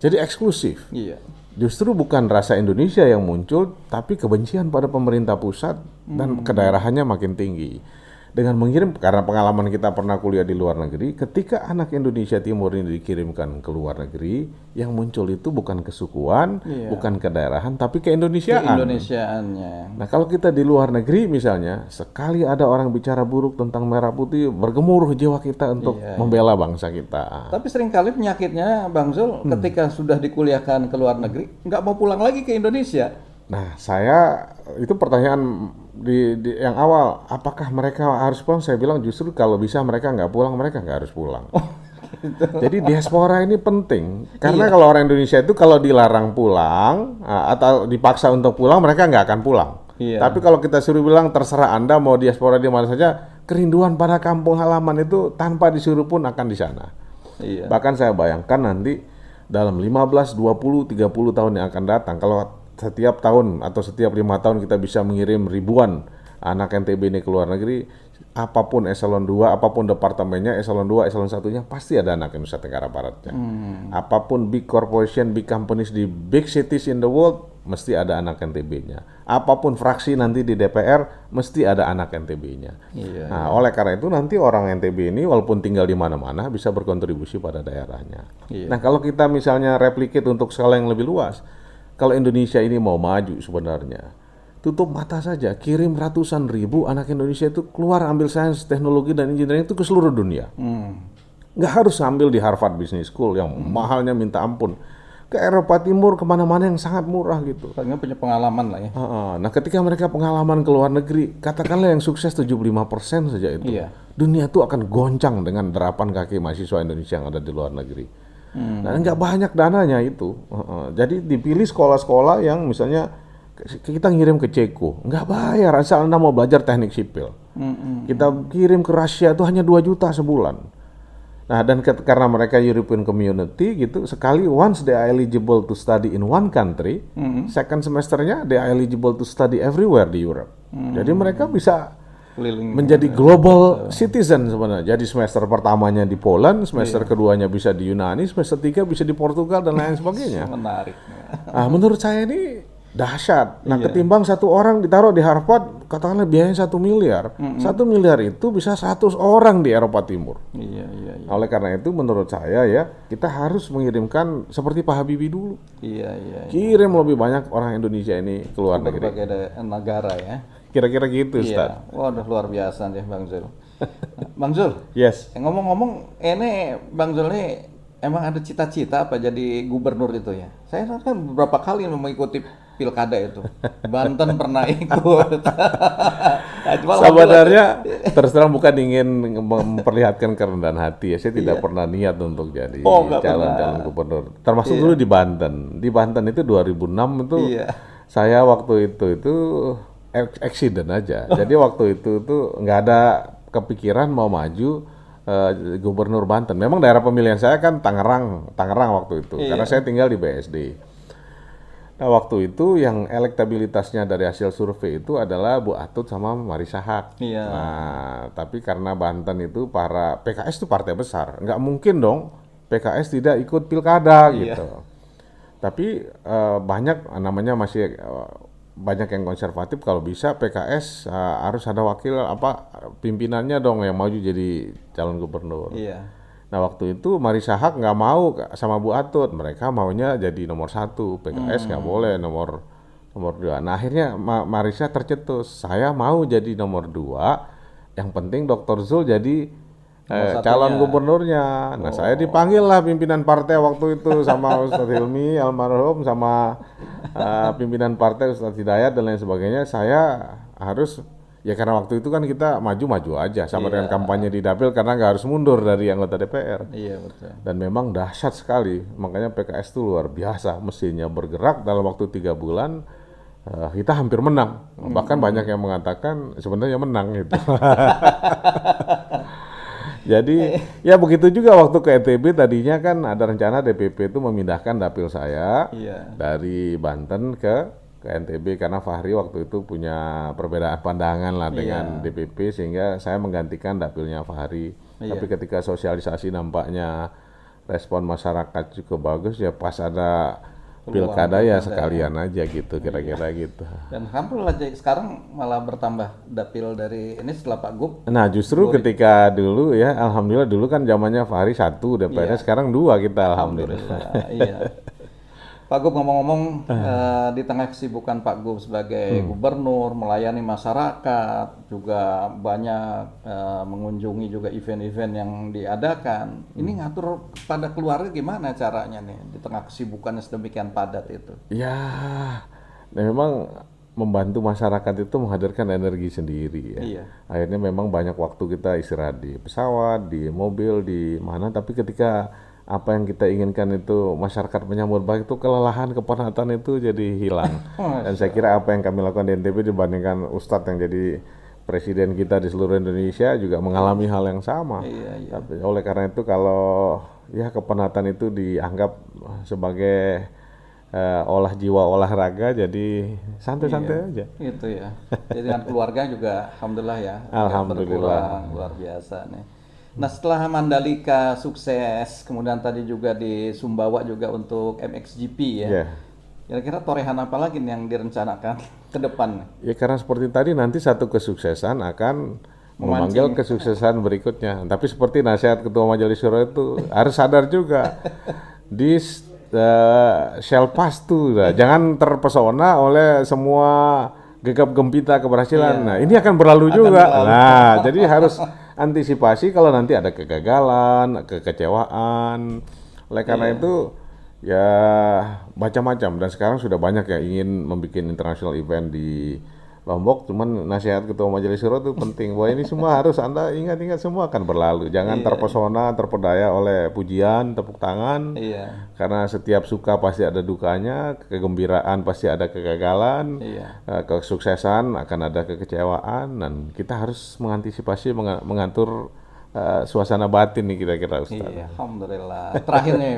[SPEAKER 2] Jadi eksklusif.
[SPEAKER 1] Iya.
[SPEAKER 2] Justru bukan rasa Indonesia yang muncul, tapi kebencian pada pemerintah pusat dan kedaerahannya makin tinggi. Dengan mengirim, karena pengalaman kita pernah kuliah di luar negeri, ketika anak Indonesia Timur ini dikirimkan ke luar negeri, yang muncul itu bukan kesukuan, bukan kedaerahan, tapi keindonesiaan.
[SPEAKER 1] Keindonesiaannya.
[SPEAKER 2] Nah kalau kita di luar negeri misalnya, sekali ada orang bicara buruk tentang merah putih, bergemuruh jiwa kita untuk membela bangsa kita.
[SPEAKER 1] Tapi seringkali penyakitnya Bang Zul, ketika sudah dikuliahkan ke luar negeri, nggak mau pulang lagi ke Indonesia.
[SPEAKER 2] Nah, itu pertanyaan di yang awal, apakah mereka harus pulang? Saya bilang justru kalau bisa mereka nggak pulang, mereka nggak harus pulang. Gitu. Jadi diaspora ini penting, karena kalau orang Indonesia itu kalau dilarang pulang atau dipaksa untuk pulang, mereka nggak akan pulang. Tapi kalau kita suruh bilang terserah Anda mau diaspora di mana saja, kerinduan pada kampung halaman itu tanpa disuruh pun akan di sana. Bahkan saya bayangkan nanti dalam 15, 20, 30 tahun yang akan datang, kalau setiap tahun atau setiap 5 tahun kita bisa mengirim ribuan anak NTB ini ke luar negeri, apapun eselon 2, apapun departemennya, eselon 2, eselon 1-nya pasti ada anak Nusa Tenggara Baratnya. Apapun big corporation, big companies di big cities in the world, mesti ada anak NTB-nya. Apapun fraksi nanti di DPR, mesti ada anak NTB-nya. Nah, oleh karena itu nanti orang NTB ini walaupun tinggal di mana-mana bisa berkontribusi pada daerahnya. Nah, kalau kita misalnya replicate untuk skala yang lebih luas, kalau Indonesia ini mau maju sebenarnya, tutup mata saja, kirim ratusan ribu anak Indonesia itu keluar ambil sains, teknologi, dan engineering itu ke seluruh dunia. Nggak harus ambil di Harvard Business School yang mahalnya minta ampun. ke Eropa Timur, kemana-mana yang sangat murah gitu.
[SPEAKER 1] Soalnya punya pengalaman lah ya.
[SPEAKER 2] Nah, ketika mereka pengalaman ke luar negeri, katakanlah yang sukses 75% saja itu,
[SPEAKER 1] Iya.
[SPEAKER 2] dunia itu akan goncang dengan derapan kaki mahasiswa Indonesia yang ada di luar negeri. Dan nggak banyak dananya itu. Jadi dipilih sekolah-sekolah yang misalnya kita ngirim ke Ceko, nggak bayar asal Anda mau belajar teknik sipil. Kita kirim ke Rusia itu hanya 2 juta sebulan. Nah, dan karena mereka European Community gitu, sekali once they are eligible to study in one country, second semesternya they are eligible to study everywhere di Europe. Jadi mereka bisa
[SPEAKER 1] Keliling
[SPEAKER 2] menjadi global citizen sebenarnya. Jadi semester pertamanya di Poland, semester keduanya bisa di Yunani, semester 3 bisa di Portugal dan lain sebagainya.
[SPEAKER 1] menarik.
[SPEAKER 2] Nah, menurut saya ini dahsyat. Nah, ketimbang satu orang ditaruh di Harvard, katakanlah biayanya 1 miliar. 1 miliar itu bisa 100 orang di Eropa Timur.
[SPEAKER 1] Iya.
[SPEAKER 2] Oleh karena itu menurut saya ya, kita harus mengirimkan seperti Pak Habibie dulu.
[SPEAKER 1] Iya.
[SPEAKER 2] Kirim lebih banyak orang Indonesia ini ke luar negeri.
[SPEAKER 1] Berbagai negara ya.
[SPEAKER 2] Kira-kira gitu, Ustaz.
[SPEAKER 1] Iya. Waduh, luar biasa nih Bang Zul. Bang Zul,
[SPEAKER 2] Yes.
[SPEAKER 1] ngomong-ngomong, ini Bang Zul ini emang ada cita-cita apa jadi gubernur itu ya? Saya kan beberapa kali mengikuti pilkada itu. Banten pernah ikut. Nah, cuma
[SPEAKER 2] Sebenarnya terus terang bukan ingin memperlihatkan kerendahan hati ya. Saya tidak pernah niat untuk jadi
[SPEAKER 1] nggak
[SPEAKER 2] calon gubernur. Termasuk dulu di Banten. Di Banten itu 2006 itu
[SPEAKER 1] Iya.
[SPEAKER 2] saya waktu itu accident aja. Jadi waktu itu tuh nggak ada kepikiran mau maju gubernur Banten. Memang daerah pemilihan saya kan Tangerang waktu itu. Karena saya tinggal di BSD. Nah, waktu itu yang elektabilitasnya dari hasil survei itu adalah Bu Atut sama Marisa Haque.
[SPEAKER 1] Iya.
[SPEAKER 2] Nah, tapi karena Banten itu PKS itu partai besar, nggak mungkin dong PKS tidak ikut pilkada gitu. Tapi banyak namanya masih banyak yang konservatif, kalau bisa PKS harus ada wakil pimpinannya dong yang maju jadi calon gubernur.
[SPEAKER 1] Iya.
[SPEAKER 2] Nah, waktu itu Marisa Haque nggak mau sama Bu Atut, mereka maunya jadi nomor 1, PKS nggak boleh nomor 2. Nah, akhirnya Marisa tercetus, saya mau jadi nomor 2, yang penting Dr. Zul jadi calon gubernurnya. Nah, saya dipanggil lah pimpinan partai waktu itu sama Ustadz Hilmi almarhum, sama pimpinan partai Ustadz Hidayat dan lain sebagainya. Saya harus, ya karena waktu itu kan kita maju-maju aja sama dengan kampanye di Dapil karena nggak harus mundur dari anggota DPR.
[SPEAKER 1] Iya, betul.
[SPEAKER 2] Dan memang dahsyat sekali, makanya PKS itu luar biasa, mesinnya bergerak dalam waktu 3 bulan, kita hampir menang. Bahkan banyak yang mengatakan sebenarnya menang gitu. Jadi ya begitu juga waktu ke NTB, tadinya kan ada rencana DPP itu memindahkan dapil saya dari Banten ke NTB karena Fahri waktu itu punya perbedaan pandangan lah dengan DPP, sehingga saya menggantikan dapilnya Fahri. Tapi ketika sosialisasi nampaknya respon masyarakat cukup bagus, ya pas ada pilkada ya sekalian aja gitu, kira-kira gitu.
[SPEAKER 1] Dan alhamdulillah sekarang malah bertambah dapil dari ini setelah Pak Gub.
[SPEAKER 2] Nah, justru ketika dulu ya, alhamdulillah dulu kan zamannya Fahri 1 DPR, sekarang 2 kita alhamdulillah.
[SPEAKER 1] Iya. Pak Gub, ngomong-ngomong, di tengah kesibukan Pak Gub sebagai gubernur, melayani masyarakat, juga banyak mengunjungi juga event-event yang diadakan. Ini ngatur pada keluarga gimana caranya nih di tengah kesibukannya sedemikian padat itu?
[SPEAKER 2] Ya, memang membantu masyarakat itu menghadirkan energi sendiri ya.
[SPEAKER 1] Iya.
[SPEAKER 2] Akhirnya memang banyak waktu kita istirahat di pesawat, di mobil, di mana, tapi ketika apa yang kita inginkan itu masyarakat menyambut baik, itu kelelahan, kepenatan itu jadi hilang. Dan saya kira apa yang kami lakukan di NTB dibandingkan Ustadz yang jadi presiden kita di seluruh Indonesia juga mengalami hal yang sama. Tapi oleh karena itu kalau ya kepenatan itu dianggap sebagai olah jiwa olahraga, jadi santai-santai aja.
[SPEAKER 1] Itu ya. Jadi dengan keluarga juga alhamdulillah ya.
[SPEAKER 2] Alhamdulillah.
[SPEAKER 1] Luar biasa nih. Nah, setelah Mandalika sukses, kemudian tadi juga di Sumbawa juga untuk MXGP ya. Kira-kira torehan apa lagi nih yang direncanakan ke depan?
[SPEAKER 2] Ya karena seperti tadi, nanti satu kesuksesan akan memanggil kesuksesan berikutnya. Tapi seperti nasihat Ketua Majelis Syuro itu harus sadar juga di shall pass tuh, jangan terpesona oleh semua gegap gempita keberhasilan. Nah, ini akan berlalu juga. Nah, jadi harus antisipasi kalau nanti ada kegagalan, kekecewaan. Oleh karena itu, Ya macam-macam, dan sekarang sudah banyak yang ingin membuat international event di Lombok. Cuman nasihat ketua majelis syuro itu penting, bahwa ini semua harus Anda ingat-ingat, semua akan berlalu. Jangan terpesona, terpedaya oleh pujian, tepuk tangan,
[SPEAKER 1] Iya.
[SPEAKER 2] karena setiap suka pasti ada dukanya, kegembiraan pasti ada kegagalan,
[SPEAKER 1] Iya.
[SPEAKER 2] kesuksesan akan ada kekecewaan, dan kita harus mengantisipasi, mengatur suasana batin nih kira-kira Ustaz.
[SPEAKER 1] Iya, alhamdulillah. Terakhir nih,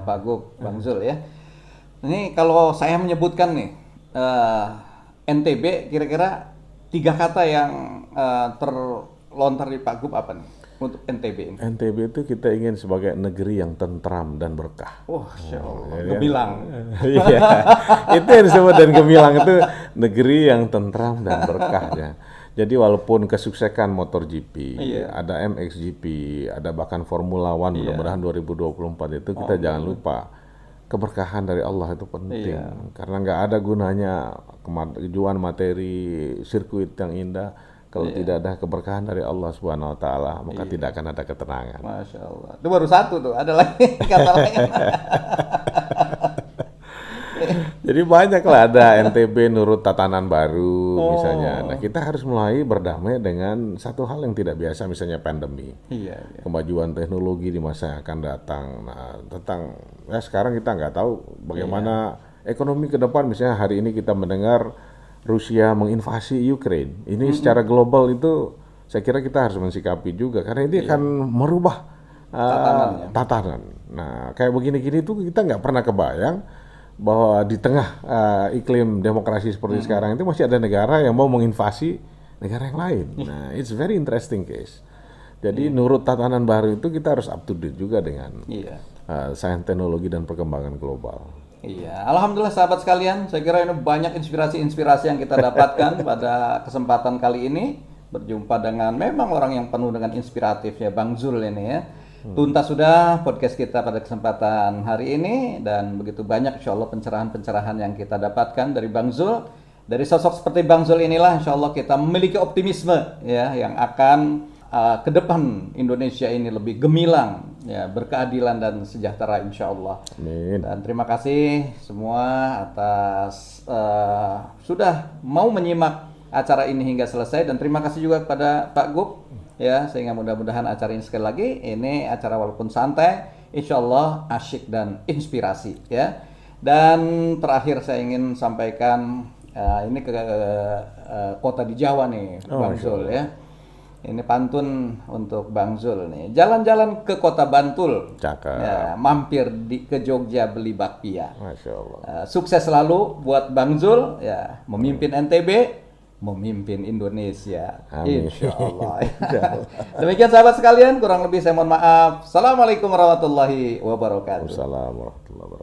[SPEAKER 1] Pak Gub, Bang Zul ya. Ini kalau saya menyebutkan nih, NTB kira-kira 3 kata yang terlontar di Pak Gub apa nih untuk NTB ini?
[SPEAKER 2] NTB itu kita ingin sebagai negeri yang tentram dan berkah.
[SPEAKER 1] Wah, Masya Allah, gemilang.
[SPEAKER 2] Iya, itu yang disebut, dan gemilang itu negeri yang tentram dan berkah ya. Jadi walaupun kesuksesan MotoGP, ada MXGP, ada bahkan Formula One, mudah-mudahan 2024 itu kita jangan lupa keberkahan dari Allah itu penting. Karena nggak ada gunanya kemajuan materi, sirkuit yang indah kalau tidak ada keberkahan dari Allah Subhanahu Wa Taala, maka tidak akan ada ketenangan.
[SPEAKER 1] Masya Allah. Itu baru satu tuh, ada lagi kata lain.
[SPEAKER 2] Jadi banyak lah, ada NTB nurut tatanan baru misalnya. Nah, kita harus mulai berdamai dengan satu hal yang tidak biasa, misalnya pandemi.
[SPEAKER 1] Iya.
[SPEAKER 2] Kemajuan teknologi di masa yang akan datang. Nah, tentang ya sekarang kita nggak tahu bagaimana ekonomi ke depan. Misalnya hari ini kita mendengar Rusia menginvasi Ukraine. Ini secara global itu saya kira kita harus mensikapi juga, karena ini akan merubah tatanan. Nah, kayak begini-gini tuh kita nggak pernah kebayang bahwa di tengah iklim demokrasi seperti sekarang itu masih ada negara yang mau menginvasi negara yang lain. Nah, it's very interesting case. Jadi nurut tatanan baru itu kita harus up to date juga dengan sains, teknologi, dan perkembangan global.
[SPEAKER 1] Iya, alhamdulillah sahabat sekalian, saya kira ini banyak inspirasi-inspirasi yang kita dapatkan pada kesempatan kali ini, berjumpa dengan memang orang yang penuh dengan inspiratif ya, Bang Zul ini ya. Tuntas sudah podcast kita pada kesempatan hari ini, dan begitu banyak insya Allah pencerahan-pencerahan yang kita dapatkan dari Bang Zul. Dari sosok seperti Bang Zul inilah insya Allah kita memiliki optimisme ya, yang akan ke depan Indonesia ini lebih gemilang ya, berkeadilan dan sejahtera insya Allah.
[SPEAKER 2] Amin.
[SPEAKER 1] Dan terima kasih semua atas sudah mau menyimak acara ini hingga selesai, dan terima kasih juga kepada Pak Gub ya, sehingga mudah-mudahan acara ini sekali lagi, ini acara walaupun santai, insya Allah asyik dan inspirasi ya. Dan terakhir saya ingin sampaikan ini ke kota di Jawa nih, Bang Zul ya. Ini pantun untuk Bang Zul nih. Jalan-jalan ke kota Bantul, ya, mampir ke Jogja beli bakpia.
[SPEAKER 2] Masya Allah.
[SPEAKER 1] Sukses selalu buat Bang Zul ya, memimpin NTB, memimpin Indonesia.
[SPEAKER 2] Amin.
[SPEAKER 1] Insya Allah. Demikian sahabat sekalian, kurang lebih saya mohon maaf. Assalamualaikum warahmatullahi wabarakatuh.
[SPEAKER 2] Assalamualaikum warahmatullahi wabarakatuh.